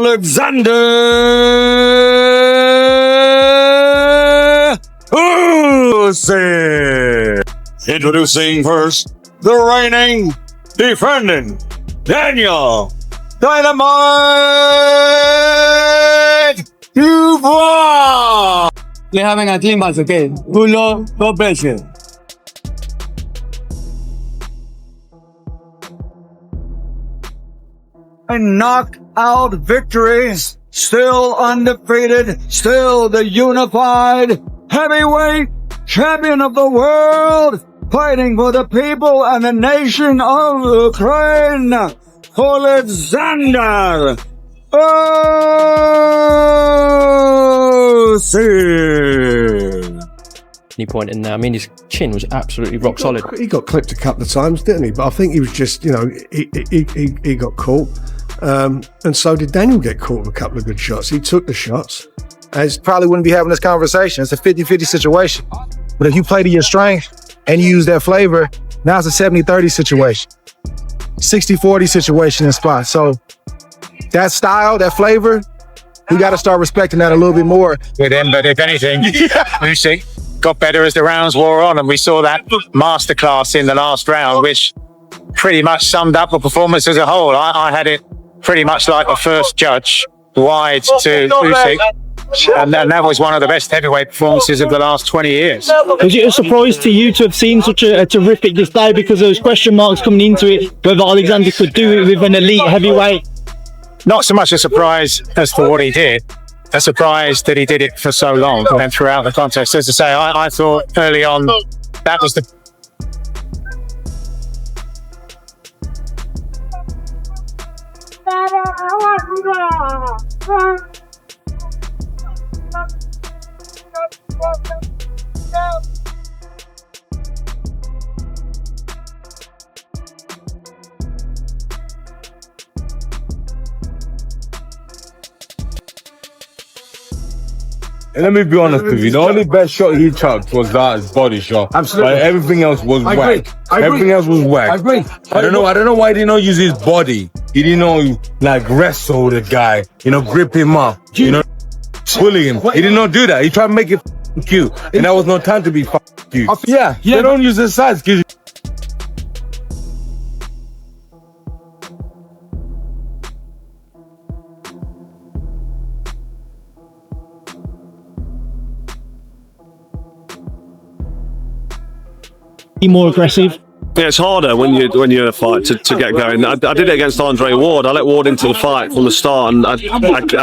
Oleksandr Usyk. Introducing first, the reigning, defending, Daniel Dynamite Dubois. We're having a team match, okay? Pulo, no pressure. A knockout victory, still undefeated, still the unified heavyweight champion of the world, fighting for the people and the nation of Ukraine, Oleksandr Usyk. Point in there. I mean, his chin was absolutely rock solid. He got clipped a couple of times, didn't he? But I think he was just, you know, he got caught. And so did Daniel get caught with a couple of good shots. He took the shots. I probably wouldn't be having this conversation. It's a 50-50 situation. But if you play to your strength and you use that flavor, now it's a 70-30 situation. 60-40 situation in spots. So that style, that flavor, we got to start respecting that a little bit more. With him, but if anything, Usyk got better as the rounds wore on, and we saw that masterclass in the last round, which pretty much summed up the performance as a whole. I had it pretty much like the first judge, wide to Usyk, and that was one of the best heavyweight performances of the last 20 years. Was it a surprise to you to have seen such a terrific display, because there was question marks coming into it whether Oleksandr could do it with an elite heavyweight? Not so much a surprise as for what he did, a surprise that he did it for so long and throughout the contest. As I say, I thought early on that was the And let me be honest with you, the only best shot he chucked was that body shot. Absolutely. Like, everything else was whack. Everything else was whack. I agree. I don't know why he didn't use his body. He didn't know, like, wrestle the guy, you know, grip him up, you know, bully him. He did not do that. He tried to make it cute, and that was no time to be cute. Yeah, they don't use the size. Be more aggressive. Yeah, it's harder when you're in a fight to get going. I did it against Andre Ward. I let Ward into the fight from the start, and I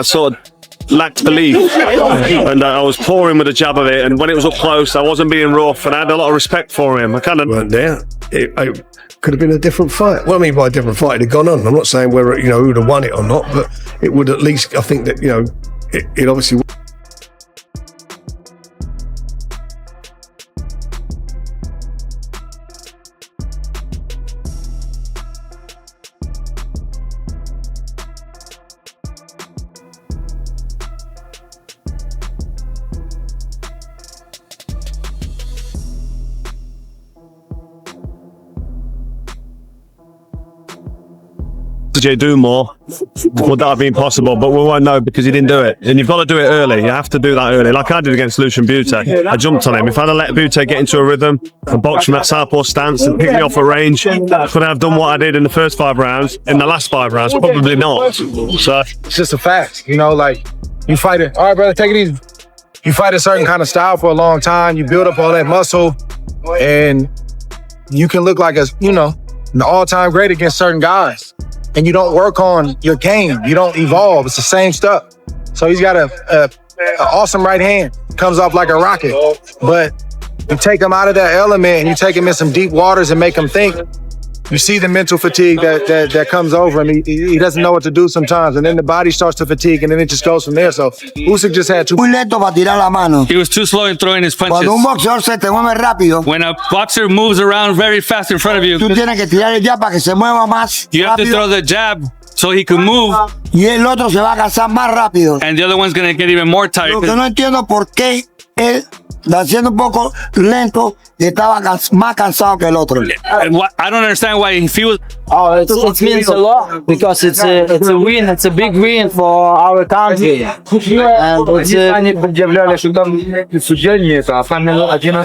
sort of lacked belief, and I was pouring with a jab of it. And when it was up close, I wasn't being rough, and I had a lot of respect for him. I kind of weren't there. It could have been a different fight. What I mean by a different fight, it had gone on. I'm not saying whether, you know, who would have won it or not, but it would at least. I think that, you know, it obviously. do more. Would that have been possible? But we won't know because he didn't do it. And you've got to do it early. You have to do that early, like I did against Lucian Butte. I jumped on him. If I'd have let Butte get into a rhythm and box from that southpaw stance and pick me off at range, could I have done what I did in the first 5 rounds? In the last 5 rounds, probably not. So it's just a fact, you know, like, you fight it. All right, brother, take it easy. You fight a certain kind of style for a long time. You build up all that muscle, and you can look like a, you know, an all-time great against certain guys. And you don't work on your game. You don't evolve. It's the same stuff. So he's got a awesome right hand. Comes off like a rocket. But you take him out of that element and you take him in some deep waters and make him think. You see the mental fatigue that comes over him. He doesn't know what to do sometimes, and then the body starts to fatigue, and then it just goes from there. So Usyk just had Muy lento para tirar la mano. He was too slow in throwing his punches. Cuando un boxeador se te mueve rápido, when a boxer moves around very fast in front of you, tú tienes que tirar el jab para que se mueva más you have rápido. to throw the jab so he can move. Y el otro se va a cansar más rápido. And the other one's going to get even more tired. Lo que no entiendo por qué él haciendo un poco lento y estaba más cansado que el otro. I don't understand why he feels. Oh, it means a lot because it's a win. It's a big win for our country. And it's,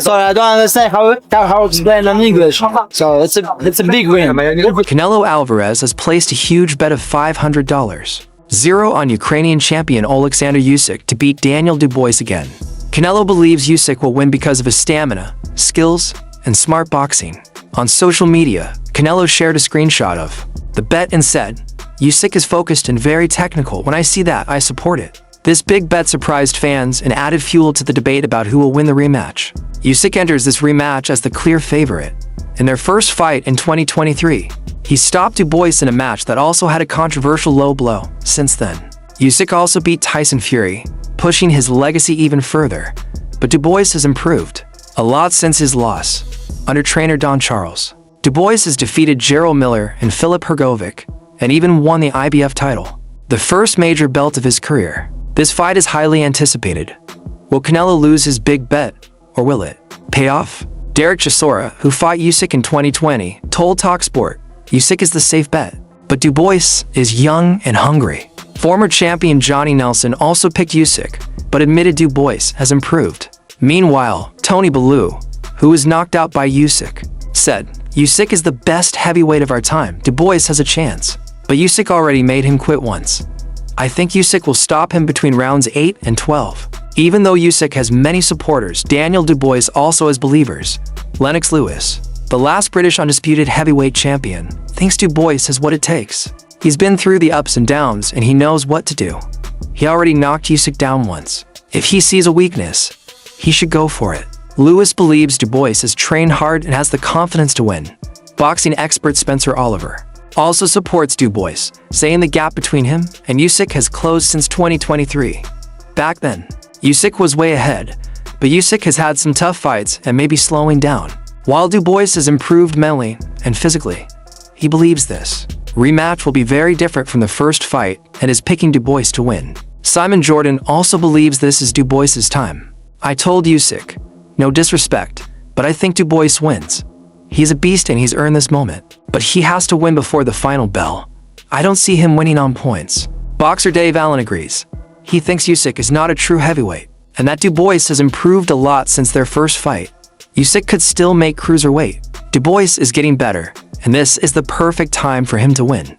sorry, I don't understand how to explain in English. So it's a big win. Canelo Alvarez has placed a huge bet of $500. 0 on Ukrainian champion Oleksandr Usyk to beat Daniel Dubois again. Canelo believes Usyk will win because of his stamina, skills, and smart boxing. On social media, Canelo shared a screenshot of the bet and said, "Usyk is focused and very technical. When I see that, I support it." This big bet surprised fans and added fuel to the debate about who will win the rematch. Usyk enters this rematch as the clear favorite. In their first fight in 2023, he stopped Dubois in a match that also had a controversial low blow. Since then, Usyk also beat Tyson Fury, pushing his legacy even further. But Dubois has improved a lot since his loss. Under trainer Don Charles, Dubois has defeated Gerald Miller and Filip Hrgovic, and even won the IBF title, the first major belt of his career. This fight is highly anticipated. Will Canelo lose his big bet, or will it pay off? Derek Chisora, who fought Usyk in 2020, told TalkSport, "Usyk is the safe bet, but Dubois is young and hungry." Former champion Johnny Nelson also picked Usyk, but admitted Dubois has improved. Meanwhile, Tony Bellew, who was knocked out by Usyk, said, "Usyk is the best heavyweight of our time. Dubois has a chance, but Usyk already made him quit once. I think Usyk will stop him between rounds 8 and 12. Even though Usyk has many supporters, Daniel Dubois also has believers. Lennox Lewis, the last British undisputed heavyweight champion, thinks Dubois has what it takes. He's been through the ups and downs and he knows what to do. He already knocked Usyk down once. If he sees a weakness, he should go for it." Lewis believes Dubois has trained hard and has the confidence to win. Boxing expert Spencer Oliver also supports Dubois, saying the gap between him and Usyk has closed since 2023. Back then, Usyk was way ahead, but Usyk has had some tough fights and may be slowing down. While Dubois has improved mentally and physically, he believes this rematch will be very different from the first fight and is picking Dubois to win. Simon Jordan also believes this is Dubois' time. "I told Usyk, no disrespect, but I think Dubois wins. He's a beast and he's earned this moment, but he has to win before the final bell. I don't see him winning on points." Boxer Dave Allen agrees. He thinks Usyk is not a true heavyweight, and that Dubois has improved a lot since their first fight. Usyk could still make cruiserweight. Dubois is getting better, and this is the perfect time for him to win.